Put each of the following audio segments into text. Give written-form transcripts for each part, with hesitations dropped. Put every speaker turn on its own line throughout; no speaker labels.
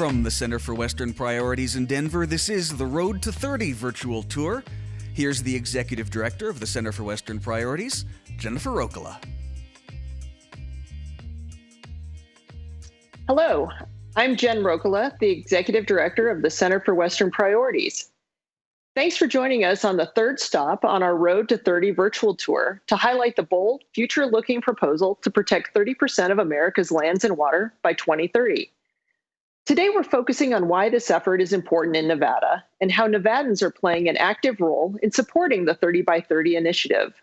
From the Center for Western Priorities in Denver, this is the Road to 30 virtual tour. Here's the Executive Director of the Center for Western Priorities, Jennifer Rokala.
Hello, I'm Jen Rokala, the Executive Director of the Center for Western Priorities. Thanks for joining us on the third stop on our Road to 30 virtual tour to highlight the bold, future-looking proposal to protect 30% of America's lands and water by 2030. Today, we're focusing on why this effort is important in Nevada and how Nevadans are playing an active role in supporting the 30 by 30 initiative.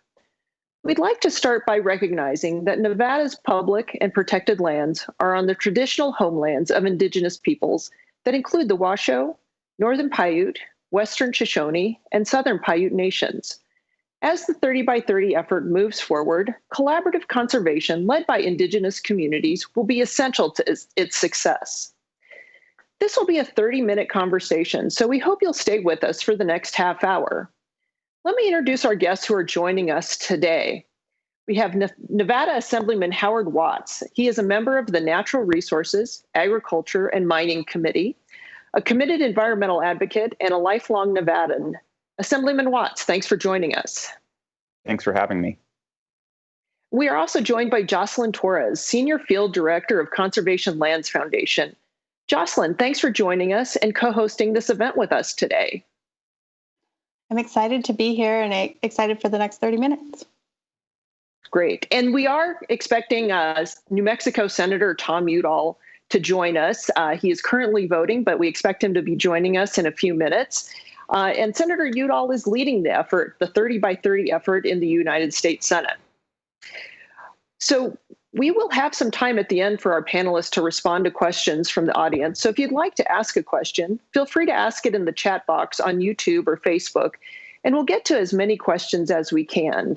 We'd like to start by recognizing that Nevada's public and protected lands are on the traditional homelands of Indigenous peoples that include the Washoe, Northern Paiute, Western Shoshone, and Southern Paiute nations. As the 30 by 30 effort moves forward, collaborative conservation led by Indigenous communities will be essential to its success. This will be a 30-minute conversation, so we hope you'll stay with us for the next half hour. Let me introduce our guests who are joining us today. We have Nevada Assemblyman Howard Watts. He is a member of the Natural Resources, Agriculture, and Mining Committee, a committed environmental advocate, and a lifelong Nevadan. Assemblyman Watts, thanks for joining us.
Thanks for having me.
We are also joined by Jocelyn Torres, Senior Field Director of Conservation Lands Foundation. Jocelyn, thanks for joining us and co-hosting this event with us today.
I'm excited to be here and excited for the next 30 minutes.
Great. And we are expecting New Mexico Senator Tom Udall to join us. He is currently voting, but we expect him to be joining us in a few minutes. And Senator Udall is leading the effort, the 30 by 30 effort in the United States Senate. So we will have some time at the end for our panelists to respond to questions from the audience. So if you'd like to ask a question, feel free to ask it in the chat box on YouTube or Facebook, and we'll get to as many questions as we can.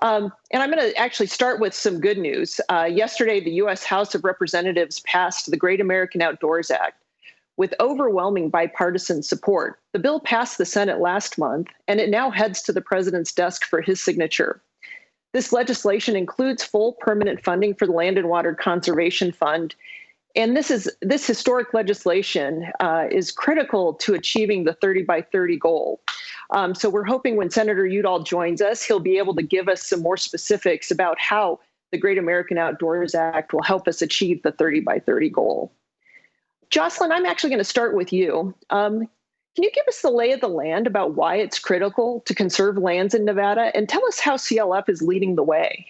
And I'm going to actually start with some good news. Yesterday, the U.S. House of Representatives passed the Great American Outdoors Act with overwhelming bipartisan support. The bill passed the Senate last month, and it now heads to the president's desk for his signature. This legislation includes full permanent funding for the Land and Water Conservation Fund. And this historic legislation is critical to achieving the 30 by 30 goal. So we're hoping when Senator Udall joins us, he'll be able to give us some more specifics about how the Great American Outdoors Act will help us achieve the 30 by 30 goal. Jocelyn, I'm actually going to start with you. Can you give us the lay of the land about why it's critical to conserve lands in Nevada, and tell us how CLF is leading the way?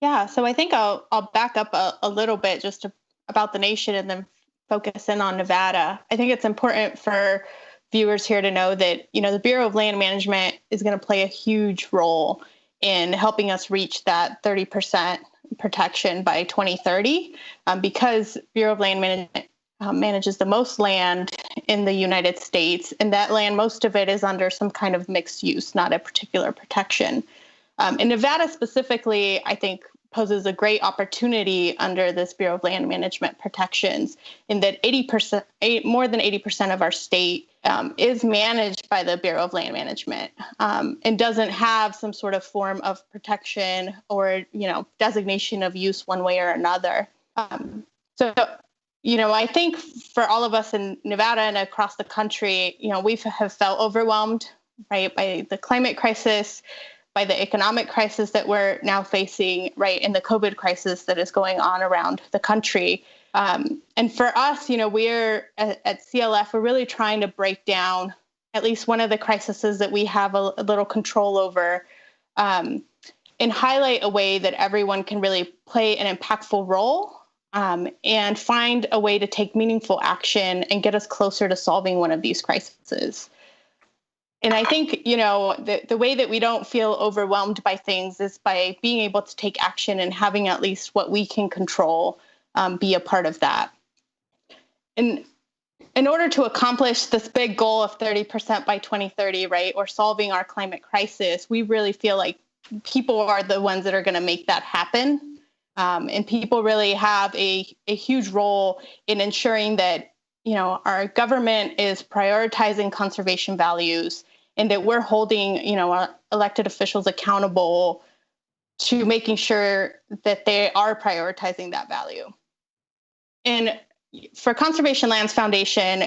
Yeah, so I think I'll back up a little bit just about the nation and then focus in on Nevada. I think it's important for viewers here to know that, the Bureau of Land Management is going to play a huge role in helping us reach that 30% protection by 2030, because Bureau of Land Management manages the most land in the United States, and that land, most of it is under some kind of mixed use, not a particular protection. And Nevada specifically, I think, poses a great opportunity under this Bureau of Land Management protections in that more than 80% of our state is managed by the Bureau of Land Management and doesn't have some sort of form of protection or, designation of use one way or another. I think for all of us in Nevada and across the country, we have felt overwhelmed, right, by the climate crisis, by the economic crisis that we're now facing, right, and the COVID crisis that is going on around the country. And for us, we're at CLF, we're really trying to break down at least one of the crises that we have a little control over, and highlight a way that everyone can really play an impactful role. And find a way to take meaningful action and get us closer to solving one of these crises. And I think, the way that we don't feel overwhelmed by things is by being able to take action and having at least what we can control be a part of that. And in order to accomplish this big goal of 30% by 2030, right, or solving our climate crisis, we really feel like people are the ones that are going to make that happen. And people really have a huge role in ensuring that, our government is prioritizing conservation values and that we're holding, our elected officials accountable to making sure that they are prioritizing that value. And for Conservation Lands Foundation,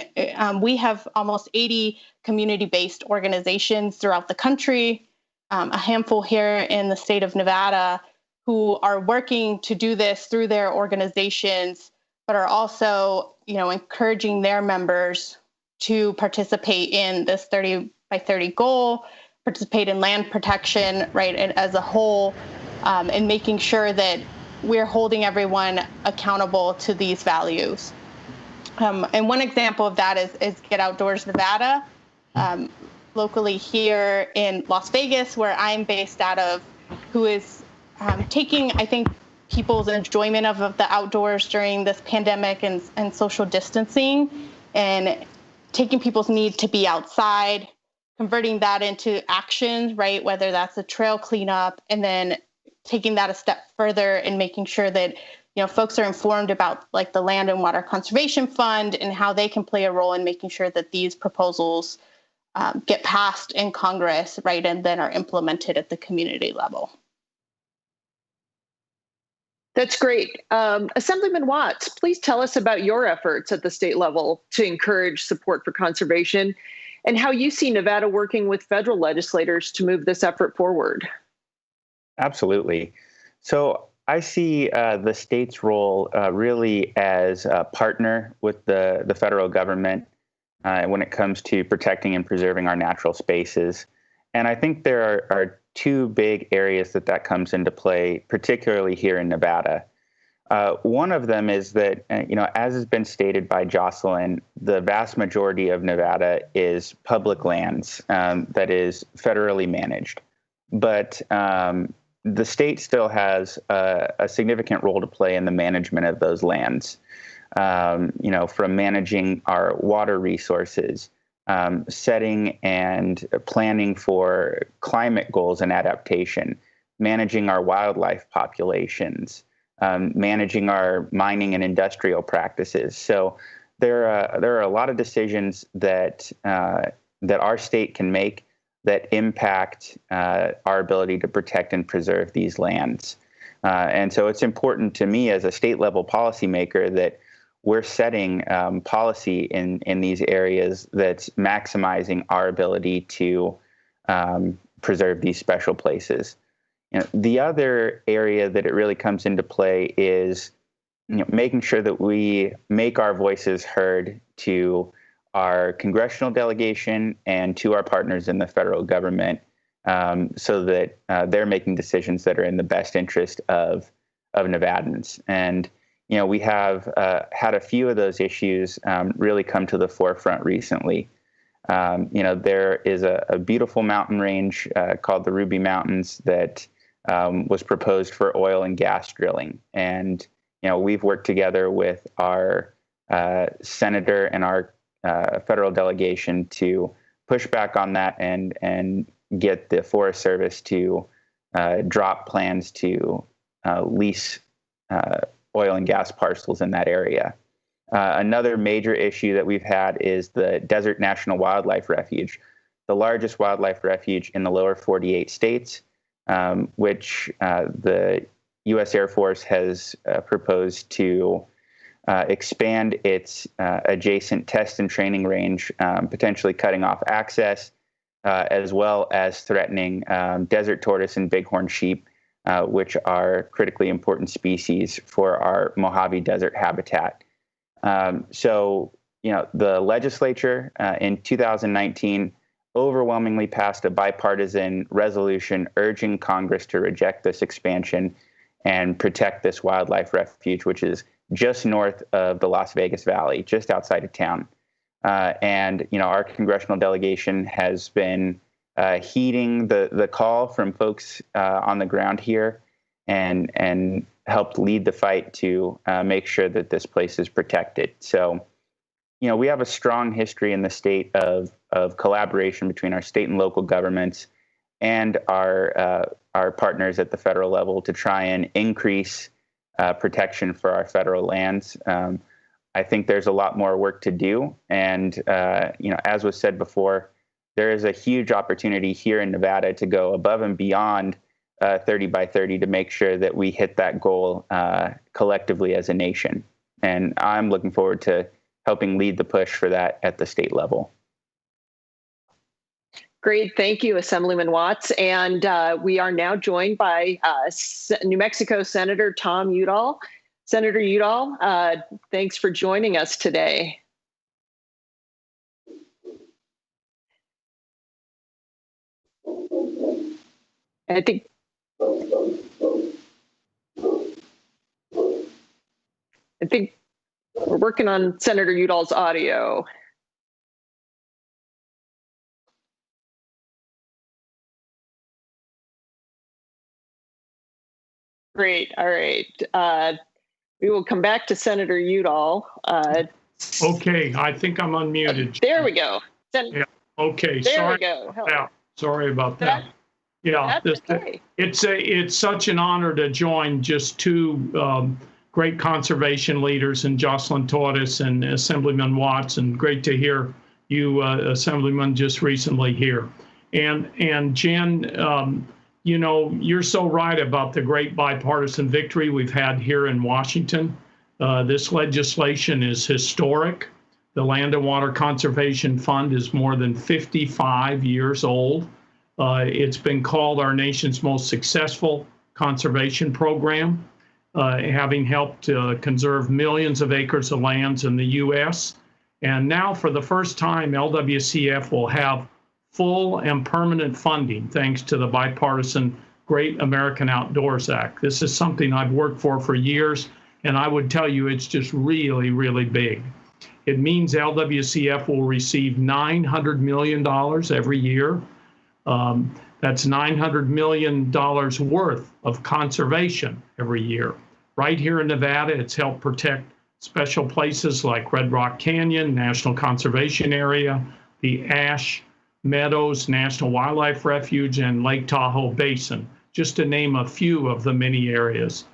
we have almost 80 community-based organizations throughout the country, a handful here in the state of Nevada, who are working to do this through their organizations, but are also, encouraging their members to participate in this 30 by 30 goal, participate in land protection, right, and as a whole, and making sure that we're holding everyone accountable to these values. And one example of that is Get Outdoors Nevada, locally here in Las Vegas, where I'm based out of, who is taking, I think, people's enjoyment of the outdoors during this pandemic and social distancing, and taking people's need to be outside, converting that into action, right? Whether that's a trail cleanup, and then taking that a step further and making sure that, folks are informed about like the Land and Water Conservation Fund and how they can play a role in making sure that these proposals get passed in Congress, right? And then are implemented at the community level.
That's great. Assemblyman Watts, please tell us about your efforts at the state level to encourage support for conservation and how you see Nevada working with federal legislators to move this effort forward.
Absolutely. So I see the state's role really as a partner with the federal government when it comes to protecting and preserving our natural spaces. And I think there are two big areas that comes into play, particularly here in Nevada. One of them is that, as has been stated by Jocelyn, the vast majority of Nevada is public lands that is federally managed. But the state still has a significant role to play in the management of those lands, from managing our water resources, setting and planning for climate goals and adaptation, managing our wildlife populations, managing our mining and industrial practices. So there are a lot of decisions that our state can make that impact our ability to protect and preserve these lands. And so it's important to me as a state level policymaker that we're setting policy in these areas that's maximizing our ability to preserve these special places. The other area that it really comes into play is making sure that we make our voices heard to our congressional delegation and to our partners in the federal government, so that they're making decisions that are in the best interest of Nevadans. And we have had a few of those issues really come to the forefront recently. There is a beautiful mountain range called the Ruby Mountains that was proposed for oil and gas drilling. And, we've worked together with our senator and our federal delegation to push back on that and get the Forest Service to drop plans to lease oil and gas parcels in that area. Another major issue that we've had is the Desert National Wildlife Refuge, the largest wildlife refuge in the lower 48 states, which the U.S. Air Force has proposed to expand its adjacent test and training range, potentially cutting off access, as well as threatening desert tortoise and bighorn sheep, which are critically important species for our Mojave Desert habitat. So, the legislature in 2019 overwhelmingly passed a bipartisan resolution urging Congress to reject this expansion and protect this wildlife refuge, which is just north of the Las Vegas Valley, just outside of town. And our congressional delegation has been heeding the call from folks on the ground here and helped lead the fight to make sure that this place is protected. So, we have a strong history in the state of collaboration between our state and local governments and our partners at the federal level to try and increase protection for our federal lands. I think there's a lot more work to do. And, as was said before, there is a huge opportunity here in Nevada to go above and beyond 30 by 30 to make sure that we hit that goal collectively as a nation. And I'm looking forward to helping lead the push for that at the state level.
Great. Thank you, Assemblyman Watts. And we are now joined by New Mexico Senator Tom Udall. Senator Udall, thanks for joining us today. I think we're working on Senator Udall's audio. Great. All right. We will come back to Senator Udall.
Okay, I think I'm unmuted.
There we go.
Yeah. Okay.
There we go.
Yeah, sorry about that. Yeah,
okay.
It's such an honor to join just two great conservation leaders, in Jocelyn Torres and Assemblyman Watts, and great to hear you, Assemblyman, just recently here. And Jen, you know, you're so right about the great bipartisan victory we've had here in Washington. This legislation is historic. The Land and Water Conservation Fund is more than 55 years old. It's been called our nation's most successful conservation program, having helped conserve millions of acres of lands in the U.S. And now, for the first time, LWCF will have full and permanent funding thanks to the bipartisan Great American Outdoors Act. This is something I've worked for years, and I would tell you it's just really, really big. It means LWCF will receive $900 million every year. That's $900 million worth of conservation every year. Right here in Nevada, it's helped protect special places like Red Rock Canyon, National Conservation Area, the Ash Meadows National Wildlife Refuge, and Lake Tahoe Basin, just to name a few of the many areas.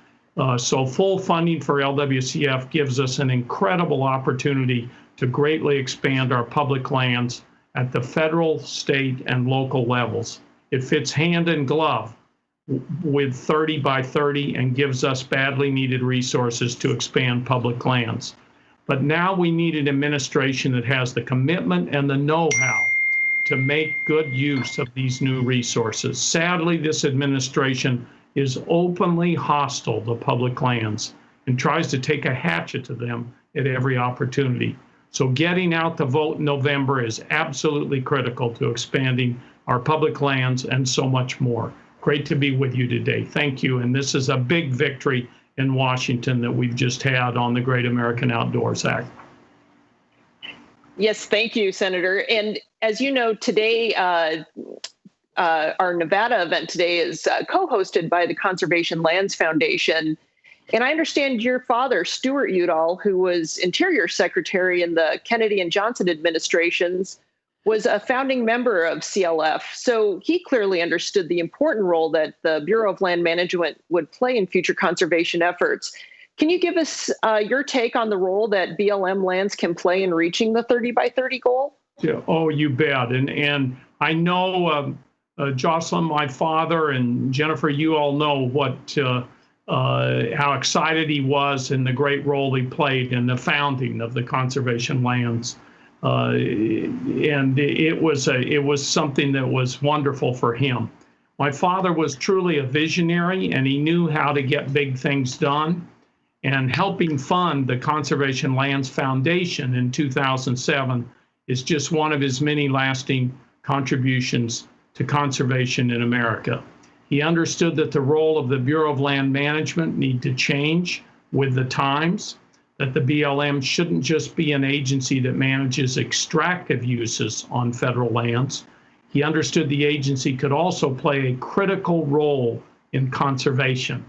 So full funding for LWCF gives us an incredible opportunity to greatly expand our public lands at the federal, state, and local levels. It fits hand in glove with 30 by 30 and gives us badly needed resources to expand public lands. But now we need an administration that has the commitment and the know-how to make good use of these new resources. Sadly, this administration is openly hostile to public lands and tries to take a hatchet to them at every opportunity. So getting out the vote in November is absolutely critical to expanding our public lands and so much more. Great to be with you today. Thank you. And this is a big victory in Washington that we've just had on the Great American Outdoors Act.
Yes, thank you, Senator. And as you know, today, our Nevada event today is co-hosted by the Conservation Lands Foundation. And I understand your father, Stuart Udall, who was Interior Secretary in the Kennedy and Johnson administrations, was a founding member of CLF. So he clearly understood the important role that the Bureau of Land Management would play in future conservation efforts. Can you give us your take on the role that BLM lands can play in reaching the 30 by 30 goal?
Yeah, oh, you bet. And I know Jocelyn, my father, and Jennifer, you all know how excited he was and the great role he played in the founding of the conservation lands. And it was something that was wonderful for him. My father was truly a visionary, and he knew how to get big things done. And helping fund the Conservation Lands Foundation in 2007 is just one of his many lasting contributions to conservation in America. He understood that the role of the Bureau of Land Management need to change with the times, that the BLM shouldn't just be an agency that manages extractive uses on federal lands. He understood the agency could also play a critical role in conservation.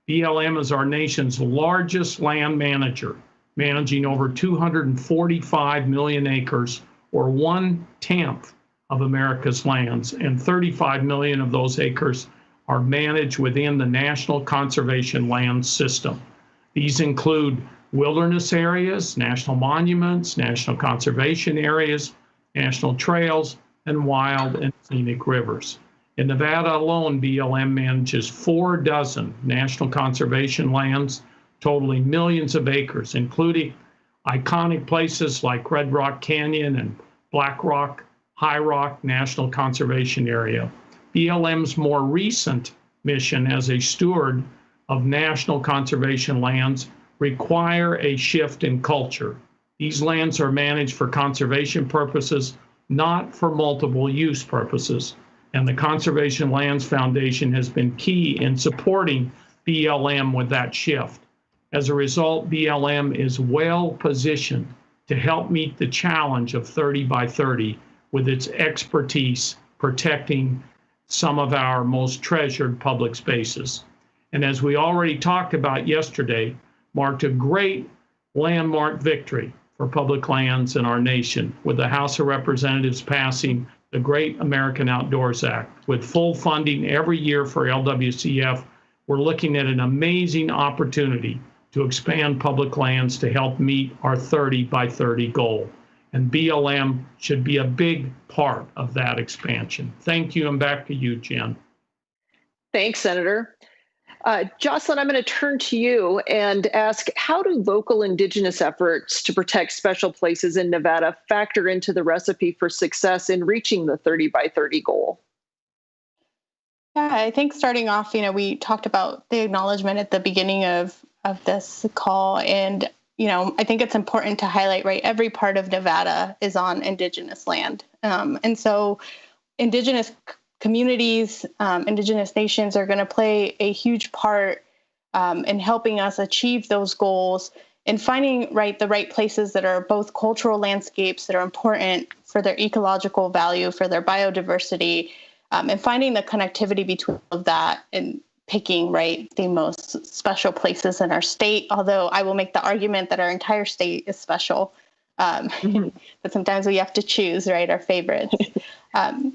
BLM is our nation's largest land manager, managing over 245 million acres, or 1/10 of America's lands, and 35 million of those acres are managed within the National Conservation Land System. These include wilderness areas, national monuments, national conservation areas, national trails, and wild and scenic rivers. In Nevada alone, BLM manages 4 dozen national conservation lands, totaling millions of acres, including iconic places like Red Rock Canyon and Black Rock, High Rock National Conservation Area. BLM's more recent mission as a steward of national conservation lands require a shift in culture. These lands are managed for conservation purposes, not for multiple use purposes. And the Conservation Lands Foundation has been key in supporting BLM with that shift. As a result, BLM is well positioned to help meet the challenge of 30 by 30 with its expertise protecting some of our most treasured public spaces. And as we already talked about yesterday, marked a great landmark victory for public lands in our nation with the House of Representatives passing the Great American Outdoors Act. With full funding every year for LWCF, we're looking at an amazing opportunity to expand public lands to help meet our 30 by 30 goal. And BLM should be a big part of that expansion. Thank you, and back to you, Jen.
Thanks, Senator. Jocelyn, I'm going to turn to you and ask, how do local Indigenous efforts to protect special places in Nevada factor into the recipe for success in reaching the 30 by 30 goal?
Yeah, I think starting off, we talked about the acknowledgement at the beginning of this call. And, I think it's important to highlight, right, every part of Nevada is on Indigenous land. And so Indigenous communities, Indigenous nations are going to play a huge part in helping us achieve those goals and finding the right places that are both cultural landscapes that are important for their ecological value, for their biodiversity, and finding the connectivity between all of that and picking the most special places in our state. Although I will make the argument that our entire state is special, but sometimes we have to choose our favorites. And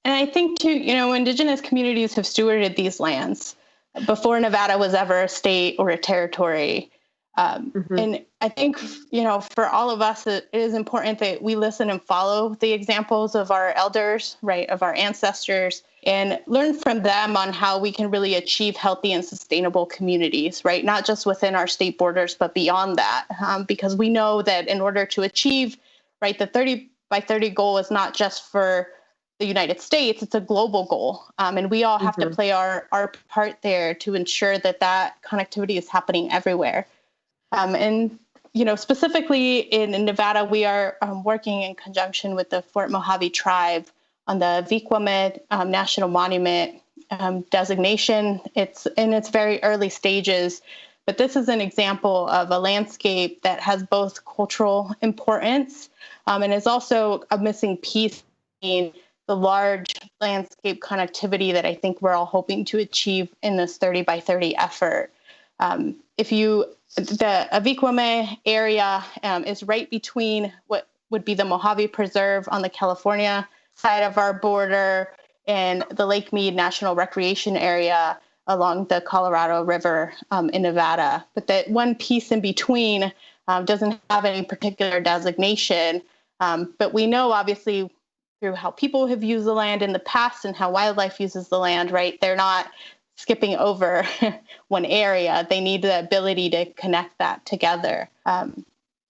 I think, too, Indigenous communities have stewarded these lands before Nevada was ever a state or a territory. And I think, for all of us, it is important that we listen and follow the examples of our elders, of our ancestors, and learn from them on how we can really achieve healthy and sustainable communities, not just within our state borders, but beyond that. Because we know that in order to achieve, the 30 by 30 goal is not just for the United States, it's a global goal. And we all have to play our part there to ensure that connectivity is happening everywhere. And, specifically in Nevada, we are working in conjunction with the Fort Mojave tribe on the Vikwame National Monument designation. It's in its very early stages, but this is an example of a landscape that has both cultural importance and is also a missing piece in the large landscape connectivity that I think we're all hoping to achieve in this 30 by 30 effort. The Vikwame area is right between what would be the Mojave Preserve on the California side of our border and the Lake Mead National Recreation Area along the Colorado River in Nevada. But that one piece in between doesn't have any particular designation. But we know, obviously, through how people have used the land in the past and how wildlife uses the land, they're not skipping over one area. They need the ability to connect that together. And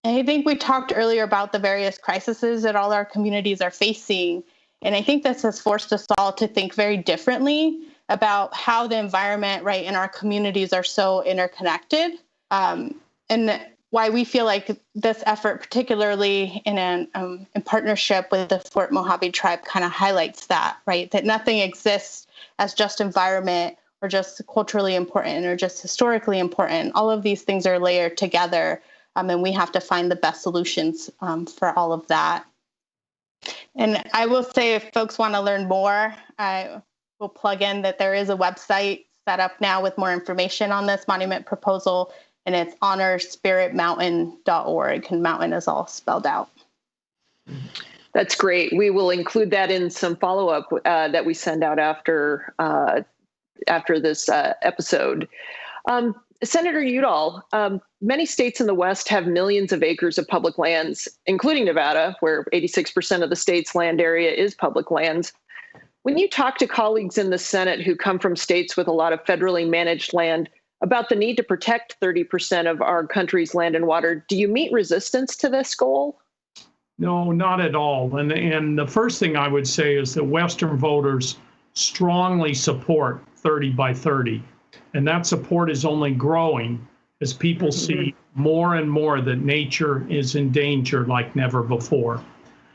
I think we talked earlier about the various crises that all our communities are facing. And I think this has forced us all to think very differently about how the environment, in our communities are so interconnected. And why we feel like this effort, particularly in partnership with the Fort Mojave tribe, kind of highlights that, that nothing exists as just environment or just culturally important or just historically important. All of these things are layered together, and we have to find the best solutions for all of that. And I will say, if folks want to learn more, I will plug in that there is a website set up now with more information on this monument proposal, and it's honorspiritmountain.org, and mountain is all spelled out.
That's great. We will include that in some follow-up that we send out after this episode. Senator Udall, many states in the West have millions of acres of public lands, including Nevada, where 86% of the state's land area is public lands. When you talk to colleagues in the Senate who come from states with a lot of federally managed land, about the need to protect 30% of our country's land and water. Do you meet resistance to this goal?
No, not at all. And the first thing I would say is that Western voters strongly support 30 by 30. And that support is only growing as people see more and more that nature is in danger like never before.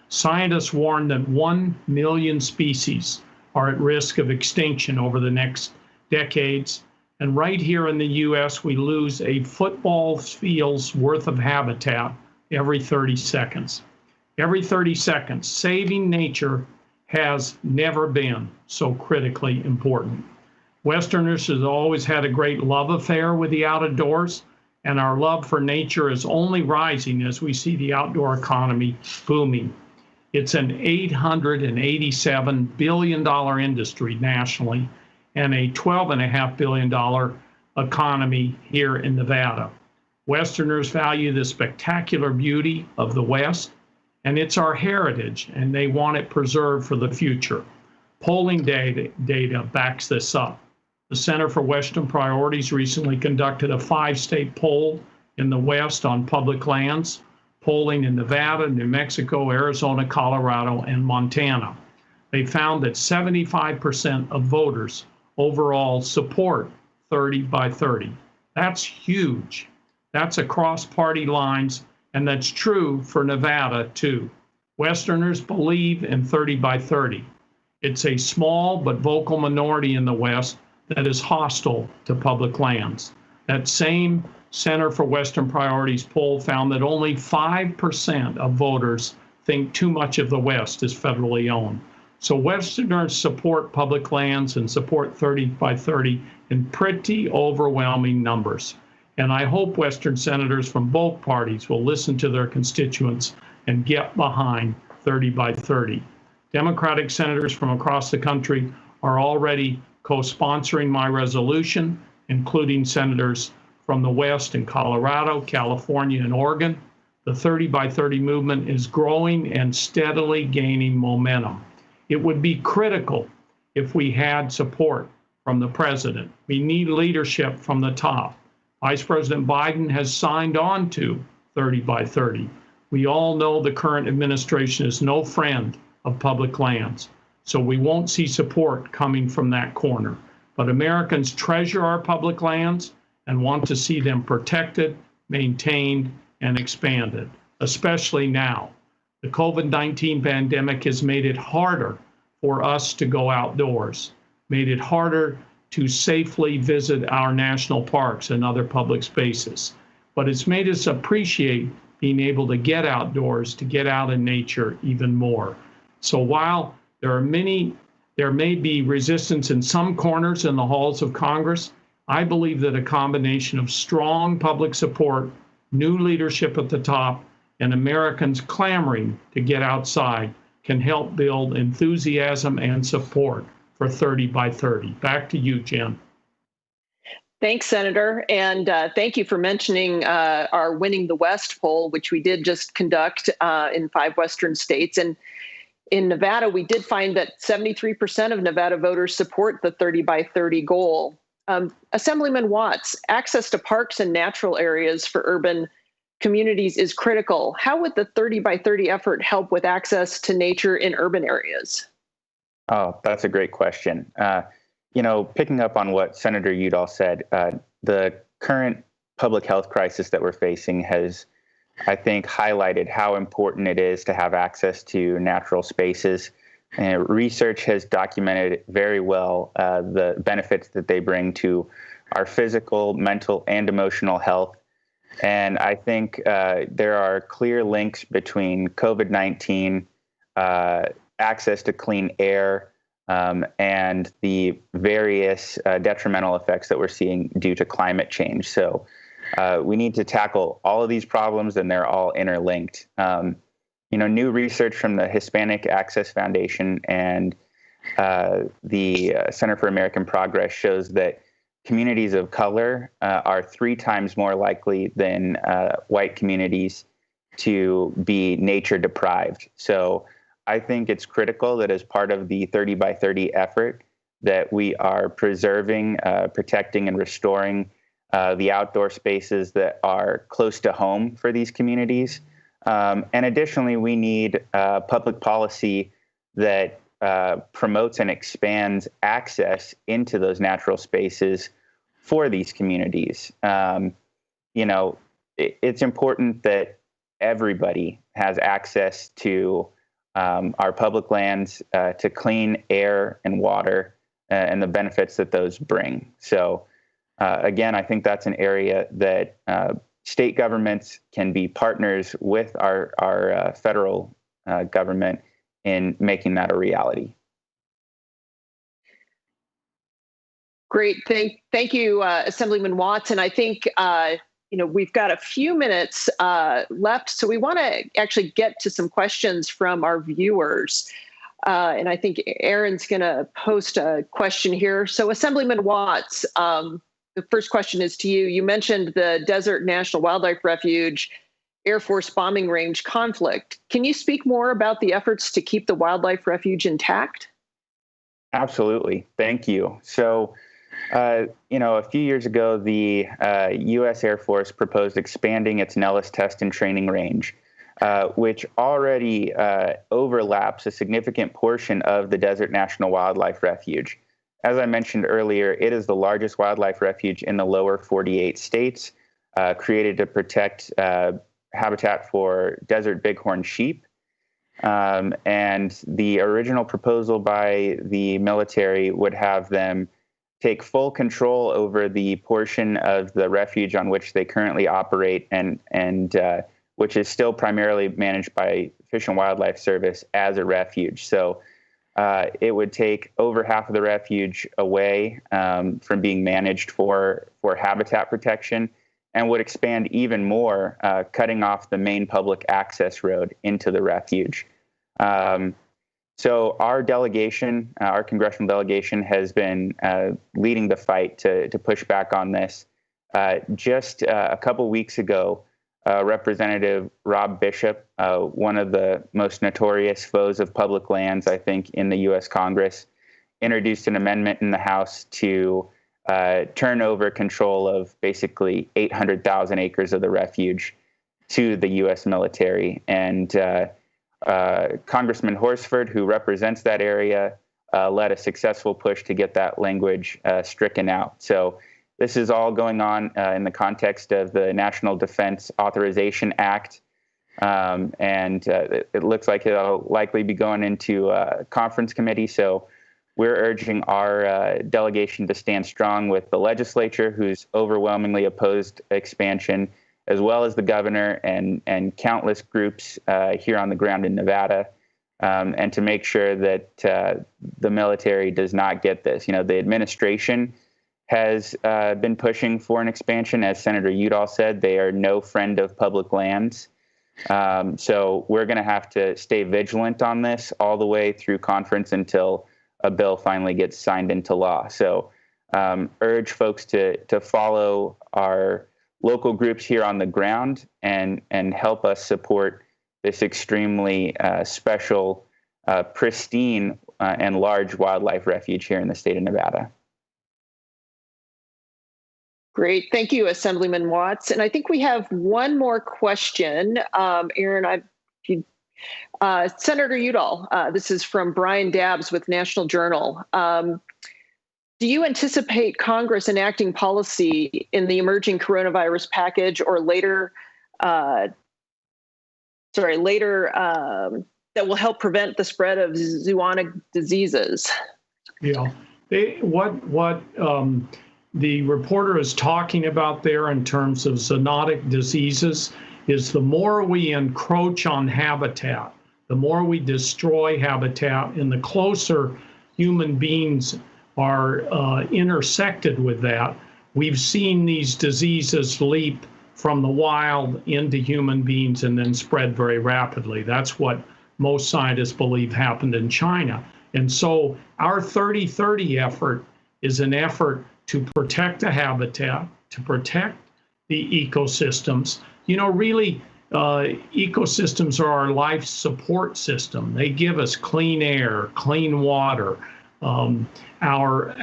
Scientists warn that 1 million species are at risk of extinction over the next decades. And right here in the US, we lose a football field's worth of habitat every 30 seconds. Every 30 seconds, saving nature has never been so critically important. Westerners have always had a great love affair with the outdoors, and our love for nature is only rising as we see the outdoor economy booming. It's an $887 billion industry nationally and a $12.5 billion economy here in Nevada. Westerners value the spectacular beauty of the West, and it's our heritage, and they want it preserved for the future. Polling data backs this up. The Center for Western Priorities recently conducted a 5-state poll in the West on public lands, polling in Nevada, New Mexico, Arizona, Colorado, and Montana. They found that 75% of voters overall support 30 by 30. That's huge. That's across party lines, and that's true for Nevada too. Westerners believe in 30 by 30. It's a small but vocal minority in the West that is hostile to public lands. That same Center for Western Priorities poll found that only 5% of voters think too much of the West is federally owned. So Westerners support public lands and support 30 by 30 in pretty overwhelming numbers. And I hope Western senators from both parties will listen to their constituents and get behind 30 by 30. Democratic senators from across the country are already co-sponsoring my resolution, including senators from the West in Colorado, California, and Oregon. The 30 by 30 movement is growing and steadily gaining momentum. It would be critical if we had support from the president. We need leadership from the top. Vice President Biden has signed on to 30 by 30. We all know the current administration is no friend of public lands, so we won't see support coming from that corner. But Americans treasure our public lands and want to see them protected, maintained, and expanded, especially now. The COVID-19 pandemic has made it harder for us to go outdoors, made it harder to safely visit our national parks and other public spaces. But it's made us appreciate being able to get outdoors, to get out in nature even more. So while there may be resistance in some corners in the halls of Congress, I believe that a combination of strong public support, new leadership at the top, and Americans clamoring to get outside can help build enthusiasm and support for 30 by 30. Back to you, Jen.
Thanks, Senator. And thank you for mentioning our Winning the West poll, which we did just conduct in 5 Western states. And in Nevada, we did find that 73% of Nevada voters support the 30 by 30 goal. Assemblyman Watts, access to parks and natural areas for urban communities is critical. How would the 30 by 30 effort help with access to nature in urban areas?
Oh, that's a great question. Picking up on what Senator Udall said, the current public health crisis that we're facing has, I think, highlighted how important it is to have access to natural spaces. And research has documented very well the benefits that they bring to our physical, mental, and emotional health. And I think there are clear links between COVID-19, access to clean air, and the various detrimental effects that we're seeing due to climate change. So we need to tackle all of these problems, and they're all interlinked. New research from the Hispanic Access Foundation and the Center for American Progress shows that communities of color are 3 times more likely than white communities to be nature deprived. So I think it's critical that as part of the 30 by 30 effort that we are preserving, protecting, and restoring the outdoor spaces that are close to home for these communities. And additionally, we need public policy that promotes and expands access into those natural spaces for these communities. It's important that everybody has access to our public lands, to clean air and water, and the benefits that those bring. So, again, I think that's an area that state governments can be partners with our federal government in making that a reality.
Great. Thank you, Assemblyman Watts. And I think, we've got a few minutes left, so we want to actually get to some questions from our viewers. And I think Aaron's going to post a question here. So Assemblyman Watts, the first question is to you. You mentioned the Desert National Wildlife Refuge Air Force bombing range conflict. Can you speak more about the efforts to keep the wildlife refuge intact?
Absolutely. Thank you. So, a few years ago, the U.S. Air Force proposed expanding its Nellis Test and Training Range, which already overlaps a significant portion of the Desert National Wildlife Refuge. As I mentioned earlier, it is the largest wildlife refuge in the lower 48 states, created to protect habitat for desert bighorn sheep. And the original proposal by the military would have them take full control over the portion of the refuge on which they currently operate and which is still primarily managed by Fish and Wildlife Service as a refuge. So it would take over half of the refuge away from being managed for habitat protection, and would expand even more, cutting off the main public access road into the refuge. So our delegation, our congressional delegation, has been leading the fight to push back on this. Just a couple weeks ago, Representative Rob Bishop, one of the most notorious foes of public lands, I think, in the U.S. Congress, introduced an amendment in the House to turn over control of basically 800,000 acres of the refuge to the U.S. military. And Congressman Horsford, who represents that area, led a successful push to get that language stricken out. So this is all going on in the context of the National Defense Authorization Act. And it looks like it'll likely be going into a conference committee. So we're urging our delegation to stand strong with the legislature, who's overwhelmingly opposed expansion, as well as the governor and countless groups here on the ground in Nevada, and to make sure that the military does not get this. The administration has been pushing for an expansion. As Senator Udall said, they are no friend of public lands. So we're going to have to stay vigilant on this all the way through conference until a bill finally gets signed into law. So urge folks to follow our local groups here on the ground and help us support this extremely special, pristine, and large wildlife refuge here in the state of Nevada.
Great. Thank you, Assemblyman Watts. And I think we have one more question. Aaron, Senator Udall, this is from Brian Dabbs with National Journal. Do you anticipate Congress enacting policy in the emerging coronavirus package or later that will help prevent the spread of zoonotic diseases?
Yeah. What the reporter is talking about there in terms of zoonotic diseases is the more we encroach on habitat, the more we destroy habitat, and the closer human beings are intersected with that, we've seen these diseases leap from the wild into human beings and then spread very rapidly. That's what most scientists believe happened in China. And so our 30-30 effort is an effort to protect the habitat, to protect the ecosystems. Really, ecosystems are our life support system. They give us clean air, clean water, Our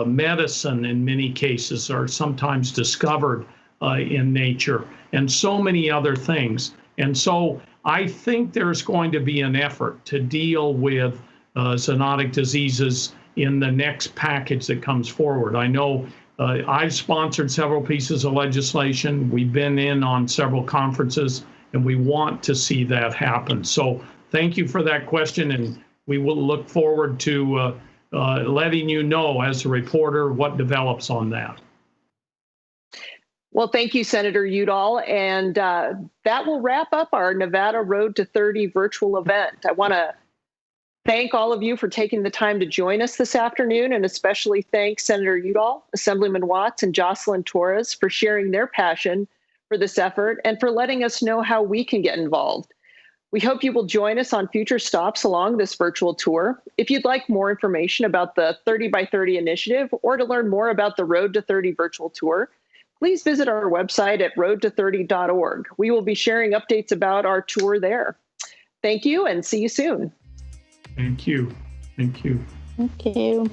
medicine, in many cases, are sometimes discovered in nature, and so many other things. And so I think there's going to be an effort to deal with zoonotic diseases in the next package that comes forward. I know I've sponsored several pieces of legislation. We've been in on several conferences, and we want to see that happen. So thank you for that question, and we will look forward to letting you know as a reporter what develops on that.
Well, thank you, Senator Udall. And that will wrap up our Nevada Road to 30 virtual event. I want to thank all of you for taking the time to join us this afternoon, and especially thank Senator Udall, Assemblyman Watts, and Jocelyn Torres for sharing their passion for this effort and for letting us know how we can get involved. We hope you will join us on future stops along this virtual tour. If you'd like more information about the 30 by 30 initiative or to learn more about the Road to 30 virtual tour, please visit our website at roadto30.org. We will be sharing updates about our tour there. Thank you, and see you soon.
Thank you. Thank you.
Thank you.